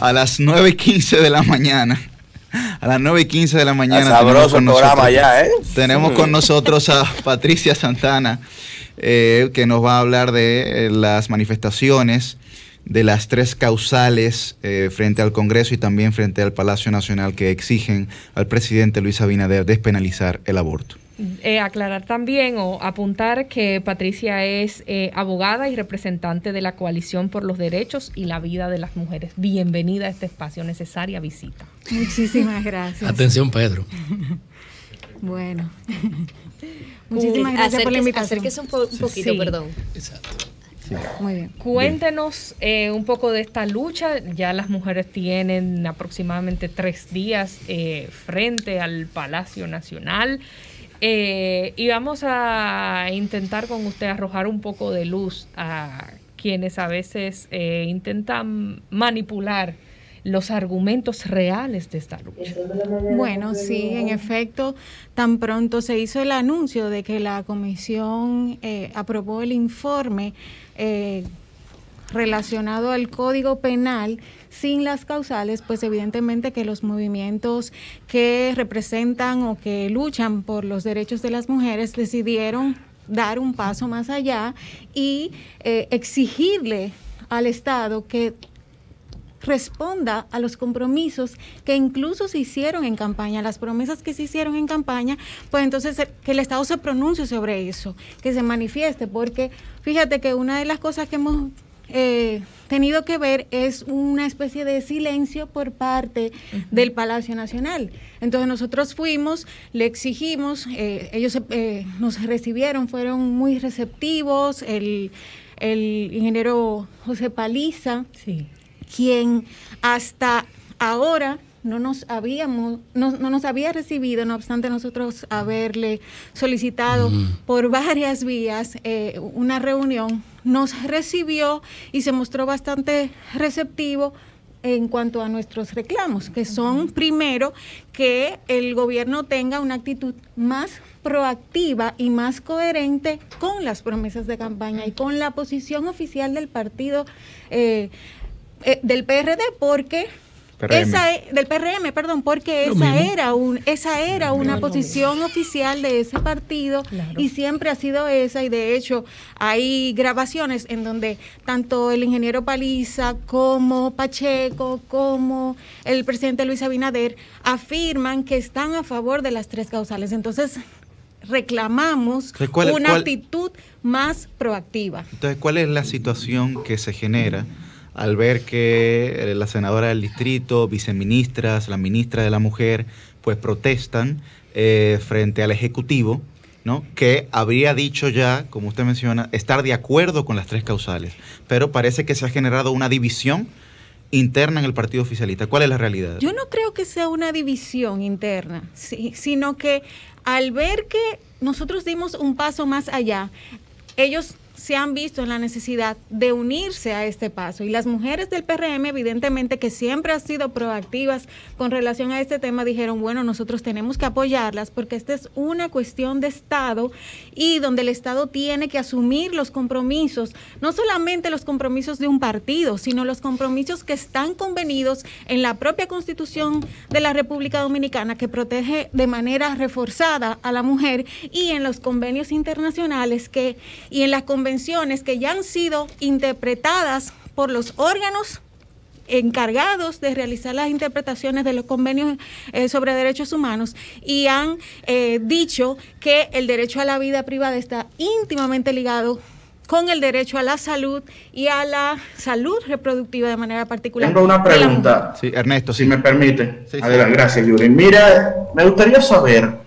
a las 9:15 de la mañana. A las 9:15 de la mañana. Sabroso programa ya, ¿eh? Tenemos con nosotros a Patricia Santana, que nos va a hablar de las manifestaciones, de las 3 causales frente al Congreso y también frente al Palacio Nacional que exigen al presidente Luis Abinader despenalizar el aborto. Aclarar también o apuntar que Patricia es abogada y representante de la Coalición por los Derechos y la Vida de las Mujeres. Bienvenida a este espacio, necesaria visita. Muchísimas gracias. Atención, Pedro. Bueno. Muchísimas gracias por la invitación. Acérquese un poquito, Sí. perdón. Exacto. Sí. Muy bien. Cuéntenos un poco de esta lucha. Ya las mujeres tienen aproximadamente 3 días frente al Palacio Nacional. Y vamos a intentar con usted arrojar un poco de luz a quienes a veces intentan manipular los argumentos reales de esta lucha. Bueno, sí, en efecto, tan pronto se hizo el anuncio de que la comisión aprobó el informe relacionado al Código Penal sin las causales, pues evidentemente que los movimientos que representan o que luchan por los derechos de las mujeres decidieron dar un paso más allá y exigirle al Estado que responda a los compromisos que incluso se hicieron en campaña, las promesas que se hicieron en campaña, pues entonces que el Estado se pronuncie sobre eso, que se manifieste, porque fíjate que una de las cosas que hemos tenido que ver es una especie de silencio por parte del Palacio Nacional. Entonces nosotros fuimos, le exigimos, ellos nos recibieron, fueron muy receptivos, el ingeniero José Paliza, Sí. quien hasta ahora no nos había recibido, no obstante nosotros haberle solicitado por varias vías una reunión, nos recibió y se mostró bastante receptivo en cuanto a nuestros reclamos, que son primero que el gobierno tenga una actitud más proactiva y más coherente con las promesas de campaña y con la posición oficial del partido del PRD, porque del PRM, perdón, porque esa era una posición oficial de ese partido. Claro. Y siempre ha sido esa, y de hecho hay grabaciones en donde tanto el ingeniero Paliza como Pacheco como el presidente Luis Abinader afirman que están a favor de las 3 causales. Entonces reclamamos una actitud más proactiva. Entonces, ¿cuál es la situación que se genera al ver que la senadora del distrito, viceministras, la ministra de la Mujer, pues protestan frente al Ejecutivo, ¿no? Que habría dicho ya, como usted menciona, estar de acuerdo con las 3 causales, pero parece que se ha generado una división interna en el partido oficialista? ¿Cuál es la realidad? Yo no creo que sea una división interna, sino que al ver que nosotros dimos un paso más allá, ellos se han visto en la necesidad de unirse a este paso, y las mujeres del PRM, evidentemente, que siempre han sido proactivas con relación a este tema, dijeron, bueno, nosotros tenemos que apoyarlas porque esta es una cuestión de Estado y donde el Estado tiene que asumir los compromisos, no solamente los compromisos de un partido, sino los compromisos que están convenidos en la propia Constitución de la República Dominicana, que protege de manera reforzada a la mujer, y en los convenios internacionales y en las convenciones que ya han sido interpretadas por los órganos encargados de realizar las interpretaciones de los convenios sobre derechos humanos, y han dicho que el derecho a la vida privada está íntimamente ligado con el derecho a la salud y a la salud reproductiva de manera particular. Tengo una pregunta. Sí, Ernesto, si me permite. Sí, Adelante, gracias, Yuri. Mira, me gustaría saber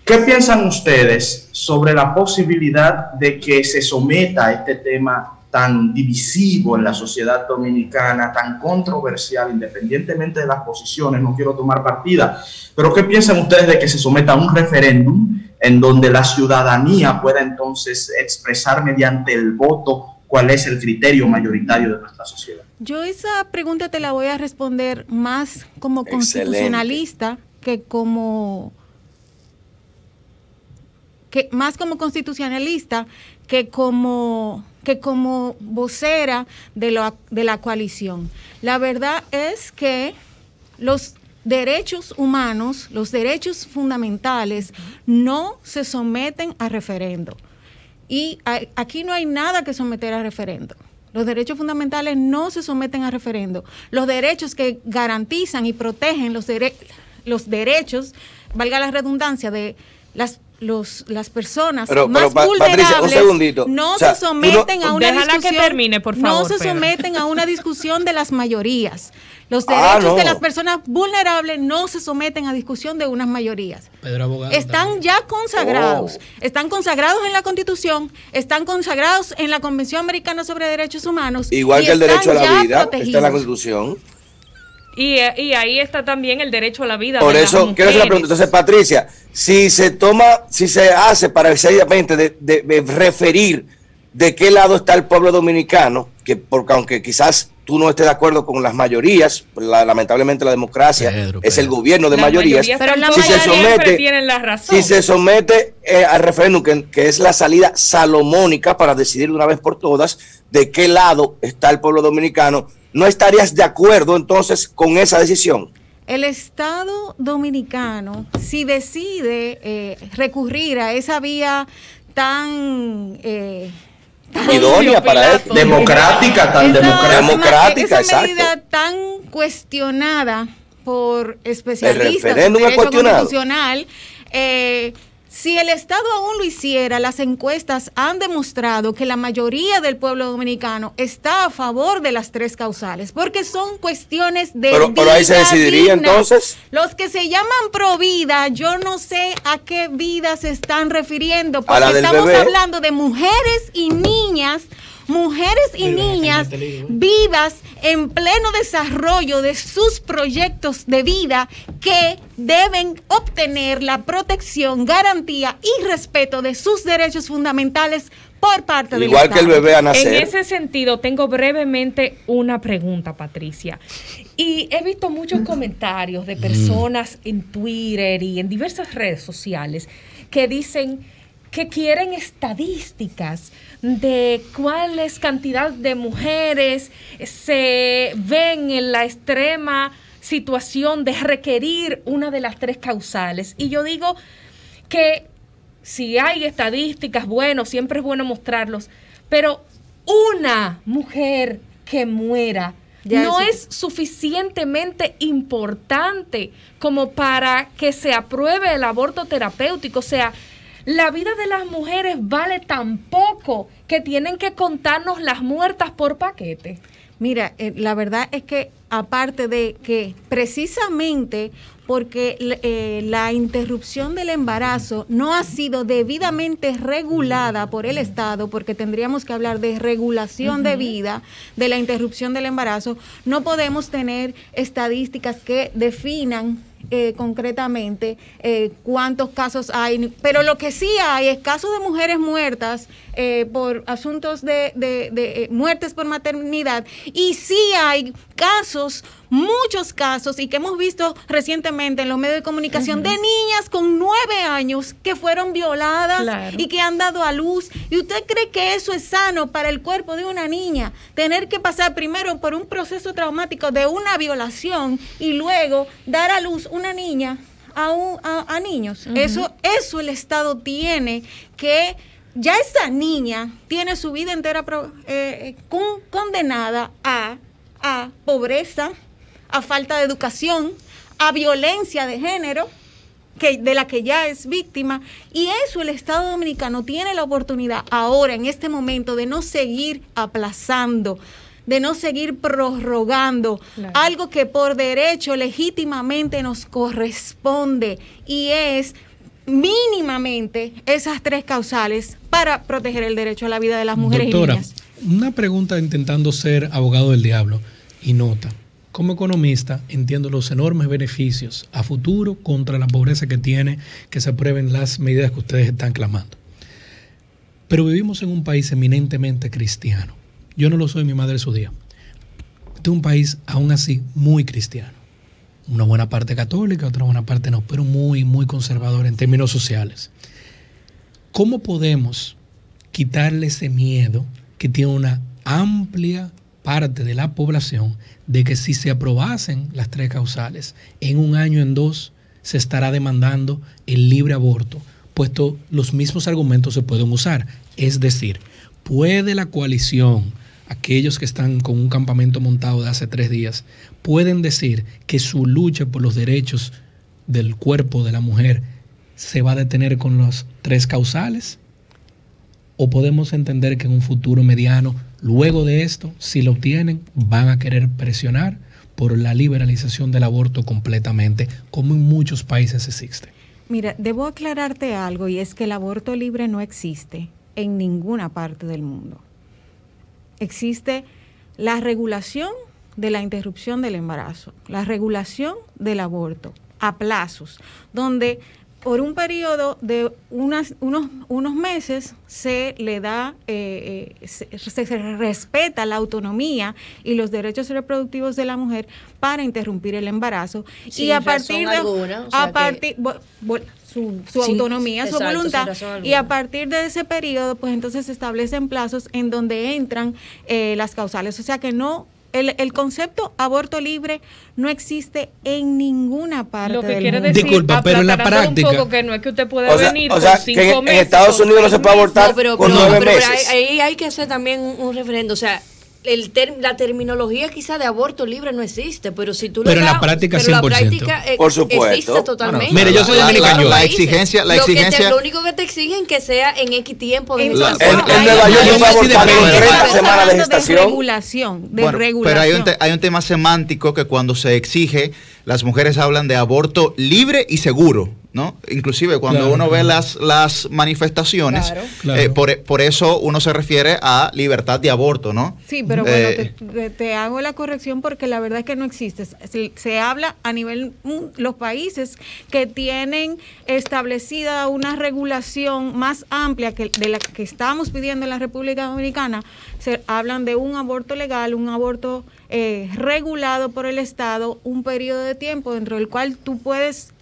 ¿qué piensan ustedes sobre la posibilidad de que se someta a este tema tan divisivo en la sociedad dominicana, tan controversial, independientemente de las posiciones? No quiero tomar partida, pero ¿qué piensan ustedes de que se someta a un referéndum en donde la ciudadanía pueda entonces expresar mediante el voto cuál es el criterio mayoritario de nuestra sociedad? Yo esa pregunta te la voy a responder más como constitucionalista que que más como constitucionalista que como vocera de la coalición. La verdad es que los derechos humanos, los derechos fundamentales, no se someten a referendo. Y aquí no hay nada que someter a referendo. Los derechos fundamentales no se someten a referendo. Los derechos que garantizan y protegen los derechos, valga la redundancia, de las personas más vulnerables, Patricia, un segundito. no se someten a una discusión. Que termine, por favor, no se someten a una discusión de las mayorías. Los derechos de las personas vulnerables no se someten a discusión de unas mayorías. Pedro Abogado están también. ya consagrados. Están consagrados en la Constitución, están consagrados en la Convención Americana sobre Derechos Humanos. Igual que el derecho a la vida, protegidos. está en la Constitución. Y ahí está también el derecho a la vida. Por de eso las quiero hacer la pregunta. mujeres. Entonces, Patricia, si se hace precisamente de referir de qué lado está el pueblo dominicano, porque aunque quizás tú no estés de acuerdo con las mayorías, lamentablemente la democracia es el gobierno de mayorías, Pero la si se somete, tienen la razón. si se somete al referéndum, que es la salida salomónica para decidir de una vez por todas de qué lado está el pueblo dominicano, ¿no estarías de acuerdo entonces con esa decisión? El Estado dominicano, si decide recurrir a esa vía tan idónea para esto, democrática, democrática, esa medida exacto, tan cuestionada por especialistas el referéndum en es derecho cuestionado. constitucional, si el Estado aún lo hiciera, las encuestas han demostrado que la mayoría del pueblo dominicano está a favor de las tres causales, porque son cuestiones de pero ahí se decidiría digna. Entonces. Los que se llaman pro vida, yo no sé a qué vida se están refiriendo, A la porque del estamos bebé. hablando de mujeres y niñas vivas en pleno desarrollo de sus proyectos de vida, que deben obtener la protección, garantía y respeto de sus derechos fundamentales por parte del igual Estado. que el bebé a nacer. En ese sentido, tengo brevemente una pregunta, Patricia. Y he visto muchos comentarios de personas en Twitter y en diversas redes sociales que dicen que quieren estadísticas de cuáles cantidad de mujeres se ven en la extrema situación de requerir una de las tres causales. Y yo digo que si hay estadísticas, bueno, siempre es bueno mostrarlos, pero una mujer que muera no es suficientemente importante como para que se apruebe el aborto terapéutico. O sea, la vida de las mujeres vale tan poco que tienen que contarnos las muertas por paquete. Mira, la verdad es que aparte de que precisamente porque la interrupción del embarazo no ha sido debidamente regulada por el Estado, porque tendríamos que hablar de regulación de vida, de la interrupción del embarazo, no podemos tener estadísticas que definan concretamente cuántos casos hay, pero lo que sí hay es casos de mujeres muertas por asuntos de muertes por maternidad, y sí hay casos, muchos casos, y que hemos visto recientemente en los medios de comunicación, de niñas con 9 años que fueron violadas y que han dado a luz. ¿Y usted cree que eso es sano para el cuerpo de una niña? Tener que pasar primero por un proceso traumático de una violación y luego dar a luz una niña a niños. Eso el Estado tiene que... Ya esa niña tiene su vida entera condenada a pobreza, a falta de educación, a violencia de género, de la que ya es víctima, y eso el Estado dominicano tiene la oportunidad ahora, en este momento, de no seguir aplazando, de no seguir prorrogando algo que por derecho legítimamente nos corresponde, y es mínimamente esas tres causales para proteger el derecho a la vida de las mujeres. Doctora, y niñas. Una pregunta intentando ser abogado del diablo y nota. Como economista entiendo los enormes beneficios a futuro contra la pobreza que tiene que se aprueben las medidas que ustedes están clamando. Pero vivimos en un país eminentemente cristiano. Yo no lo soy, mi madre es judía. Este es un país aún así muy cristiano. Una buena parte católica, otra buena parte no, pero muy, muy conservador en términos sociales. ¿cómo podemos quitarle ese miedo que tiene una amplia parte de la población de que si se aprobasen las 3 causales, en un año, en 2, se estará demandando el libre aborto, puesto los mismos argumentos se pueden usar? Es decir, ¿puede la coalición, aquellos que están con un campamento montado de hace 3 días, pueden decir que su lucha por los derechos del cuerpo de la mujer se va a detener con las 3 causales? ¿O podemos entender que en un futuro mediano, luego de esto, si lo obtienen, van a querer presionar por la liberalización del aborto completamente, como en muchos países existe? Mira, debo aclararte algo, y es que el aborto libre no existe en ninguna parte del mundo. Existe la regulación de la interrupción del embarazo, la regulación del aborto a plazos, donde por un periodo de unos meses se le da, se respeta la autonomía y los derechos reproductivos de la mujer para interrumpir el embarazo. Sin y a partir de alguna, o sea su autonomía, su voluntad, y a partir de ese periodo, pues entonces se establecen plazos en donde entran las causales. O sea que no. El concepto aborto libre no existe en ninguna parte Lo que del quiere mundo. decir, Disculpa, pero en la práctica, un poco que no es que usted puede o sea, venir o sea, con 5 que meses. en Estados Unidos no se puede abortar con 9 pero meses. ahí hay que hacer también un referendo. O sea, la terminología quizá de aborto libre no existe, pero si tú pero le en das, la práctica pero 100%. la práctica Por supuesto. existe totalmente. Mire, yo soy dominicano. La exigencia Lo único que te exigen que sea en X tiempo de En gestación. Nueva York se puede abortar en 30 semanas de De gestación. regulación, de Bueno, regulación. pero hay un tema semántico que cuando se exige, las mujeres hablan de aborto libre y seguro, ¿no? Inclusive cuando Claro, uno claro. ve las manifestaciones, Claro. por eso uno se refiere a libertad de aborto, ¿no? Sí, pero bueno, te hago la corrección porque la verdad es que no existe. Se habla a nivel los países que tienen establecida una regulación más amplia que de la que estamos pidiendo en la República Dominicana. Se hablan de un aborto legal, un aborto regulado por el Estado, un periodo de tiempo dentro del cual tú puedes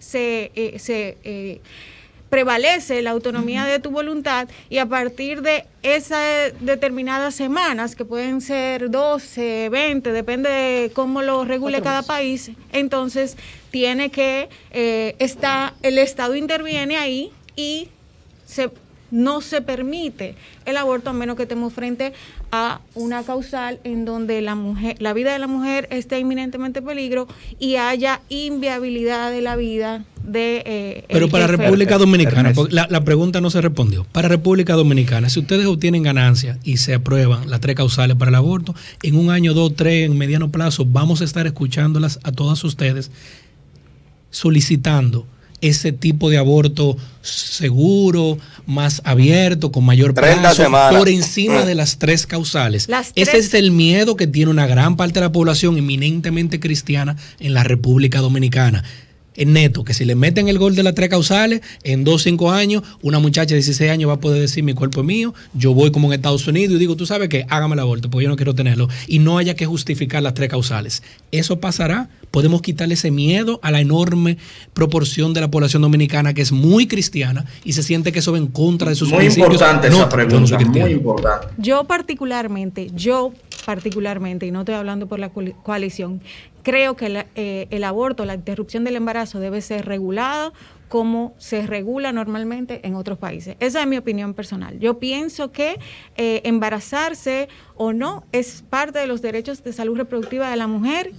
prevalece la autonomía de tu voluntad, y a partir de esas determinadas semanas, que pueden ser 12, 20, depende de cómo lo regule cada país, entonces tiene que, el Estado interviene ahí y no se permite el aborto a menos que estemos frente a una causal en donde la vida de la mujer esté inminentemente en peligro y haya inviabilidad de la vida de pero para República Dominicana, la pregunta no se respondió. Para República Dominicana, si ustedes obtienen ganancias y se aprueban las 3 causales para el aborto, en un año, 2, 3, en mediano plazo, vamos a estar escuchándolas a todas ustedes solicitando ese tipo de aborto seguro, más abierto, con mayor plazo, por encima de las 3 causales. Ese es el miedo que tiene una gran parte de la población eminentemente cristiana en la República Dominicana. En neto, que si le meten el gol de las 3 causales, en 2 o 5 años, una muchacha de 16 años va a poder decir: mi cuerpo es mío, yo voy como en Estados Unidos y digo, tú sabes qué, hágame el aborto, porque yo no quiero tenerlo, y no haya que justificar las 3 causales. ¿Eso pasará? ¿Podemos quitarle ese miedo a la enorme proporción de la población dominicana que es muy cristiana y se siente que eso va en contra de sus principios? Muy importante esa pregunta, yo no muy importante. Yo particularmente, y no estoy hablando por la coalición, creo que el aborto, la interrupción del embarazo debe ser regulado como se regula normalmente en otros países. Esa es mi opinión personal. Yo pienso que embarazarse o no es parte de los derechos de salud reproductiva de la mujer,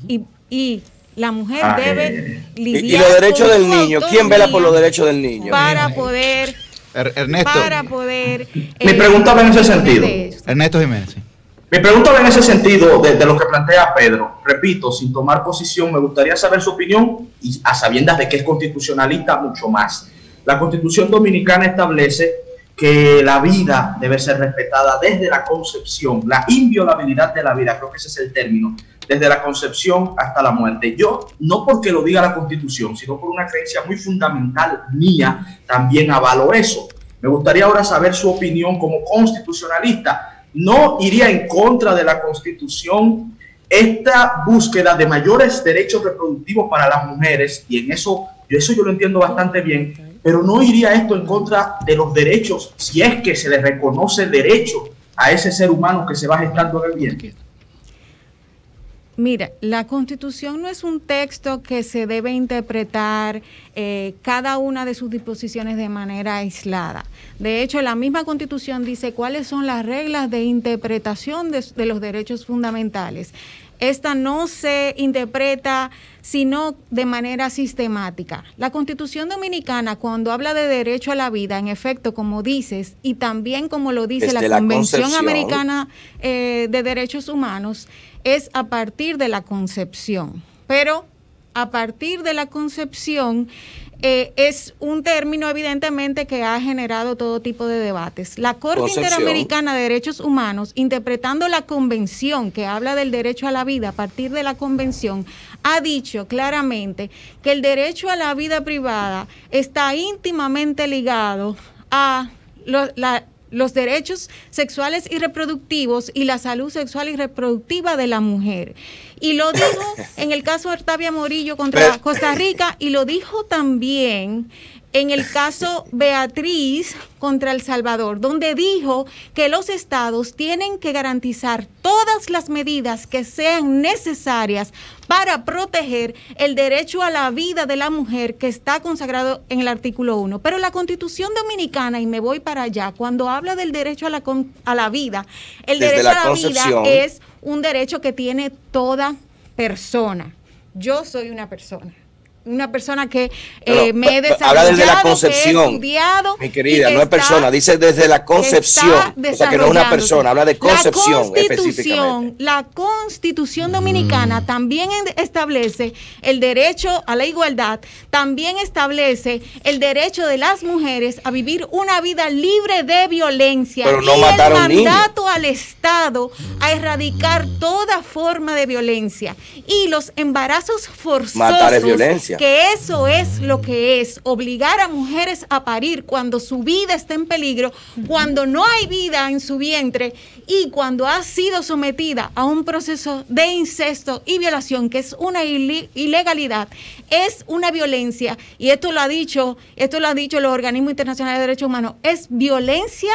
y la mujer debe lidiar y los derechos del niño. ¿Quién vela por los derechos del niño? Para poder... Ernesto. Para poder... Mi pregunta va en ese sentido. Ernesto Jiménez, sí. Mi pregunta va en ese sentido de lo que plantea Pedro. Repito, sin tomar posición, me gustaría saber su opinión, y a sabiendas de que es constitucionalista mucho más. La Constitución Dominicana establece que la vida debe ser respetada desde la concepción, la inviolabilidad de la vida, creo que ese es el término, desde la concepción hasta la muerte. Yo, no porque lo diga la Constitución, sino por una creencia muy fundamental mía, también avalo eso. Me gustaría ahora saber su opinión como constitucionalista. ¿No iría en contra de la Constitución esta búsqueda de mayores derechos reproductivos para las mujeres? Y en eso yo lo entiendo bastante bien. pero no iría esto en contra de los derechos, si es que se le reconoce el derecho a ese ser humano que se va gestando en el vientre. Mira, la Constitución no es un texto que se debe interpretar cada una de sus disposiciones de manera aislada. De hecho, la misma Constitución dice cuáles son las reglas de interpretación de los derechos fundamentales. Esta no se interpreta sino de manera sistemática. La Constitución Dominicana, cuando habla de derecho a la vida, en efecto, como dices, y también como lo dice la Convención Americana de Derechos Humanos, es a partir de la concepción. Pero a partir de la concepción es un término evidentemente que ha generado todo tipo de debates. La Corte Interamericana de Derechos Humanos, interpretando la convención que habla del derecho a la vida a partir de la convención, ha dicho claramente que el derecho a la vida privada está íntimamente ligado a los derechos sexuales y reproductivos y la salud sexual y reproductiva de la mujer. Y lo dijo en el caso de Artavia Morillo contra Costa Rica, y lo dijo también en el caso Beatriz contra El Salvador, donde dijo que los estados tienen que garantizar todas las medidas que sean necesarias para proteger el derecho a la vida de la mujer que está consagrado en el artículo 1. Pero la Constitución Dominicana, y me voy para allá, cuando habla del derecho a la vida, el derecho a la vida es un derecho que tiene toda persona. Yo soy una persona que me he desarrollado, habla desde la concepción, que he estudiado, mi querida, no es persona, dice desde la concepción, o sea que no es una persona, habla de concepción específicamente. La Constitución Dominicana también establece el derecho a la igualdad, también establece el derecho de las mujeres a vivir una vida libre de violencia, pero no y matar el a un niño. mandato al Estado a erradicar toda forma de violencia y los embarazos forzosos. Matar es violencia. Que eso es lo que es, obligar a mujeres a parir cuando su vida está en peligro, cuando no hay vida en su vientre y cuando ha sido sometida a un proceso de incesto y violación, que es una ilegalidad, es una violencia, y esto lo ha dicho los organismos internacionales de derechos humanos, es violencia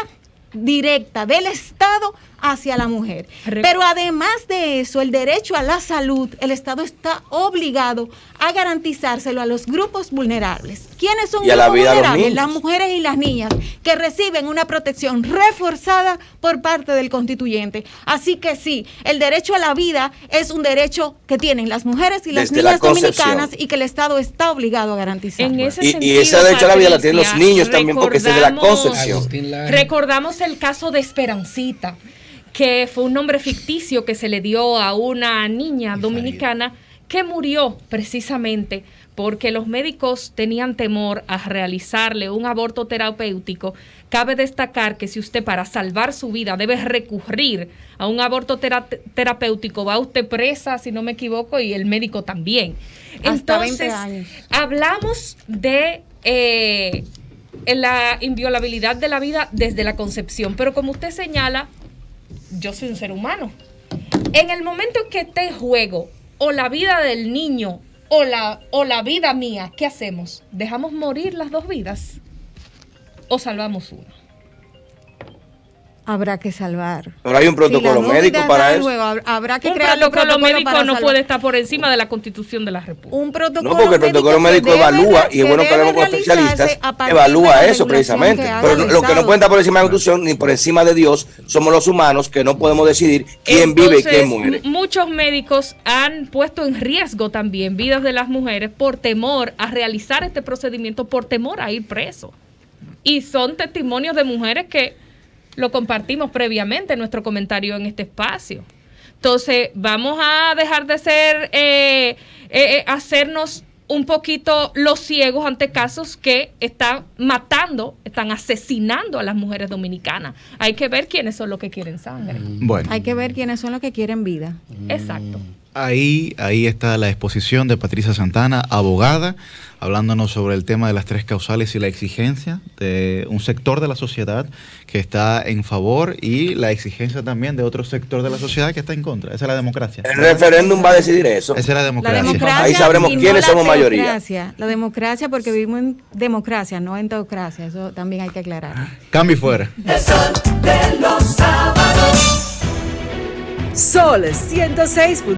directa del Estado hacia la mujer. Pero además de eso, el derecho a la salud, el Estado está obligado a garantizárselo a los grupos vulnerables. ¿Quiénes son grupos vulnerables? Las mujeres y las niñas, que reciben una protección reforzada por parte del constituyente. Así que sí, el derecho a la vida es un derecho que tienen las mujeres y las niñas dominicanas y que el Estado está obligado a garantizar. En ese y sentido, ese derecho a la vida la tienen los niños también, porque es de la concepción. Recordamos el caso de Esperancita, que fue un nombre ficticio que se le dio a una niña dominicana que murió precisamente porque los médicos tenían temor a realizarle un aborto terapéutico. Cabe destacar que si usted, para salvar su vida, debe recurrir a un aborto terapéutico, va usted presa, si no me equivoco, y el médico también. Hasta Entonces, 20 años. Hablamos de la inviolabilidad de la vida desde la concepción, pero como usted señala, yo soy un ser humano. En el momento en que esté en juego o la vida del niño o la vida mía, ¿qué hacemos? ¿Dejamos morir las dos vidas o salvamos una? Habrá que salvar. Pero hay un protocolo médico para eso. Habrá que Un crear protocolo médico no puede estar por encima de la Constitución de la República. Un protocolo no, porque el protocolo médico evalúa, y es bueno que hablemos con especialistas, evalúa eso precisamente. Pero lo que no puede estar por encima de la Constitución ni por encima de Dios somos los humanos, que no podemos decidir quién vive y quién muere. Muchos médicos han puesto en riesgo también vidas de las mujeres por temor a realizar este procedimiento, por temor a ir preso. Y son testimonios de mujeres que lo compartimos previamente en nuestro comentario en este espacio. Entonces, vamos a dejar de ser, hacernos un poquito los ciegos ante casos que están matando, están asesinando a las mujeres dominicanas. Hay que ver quiénes son los que quieren sangre. Bueno. Hay que ver quiénes son los que quieren vida. Exacto. Ahí está la exposición de Patricia Santana, abogada, hablándonos sobre el tema de las 3 causales y la exigencia de un sector de la sociedad que está en favor y la exigencia también de otro sector de la sociedad que está en contra. Esa es la democracia. El referéndum va a decidir eso. Esa es la democracia. Ahí sabremos quiénes somos mayoría. La democracia, porque vivimos en democracia, no en teocracia. Eso también hay que aclarar. Cambio y fuera. El sol de los sábados. Sol 106.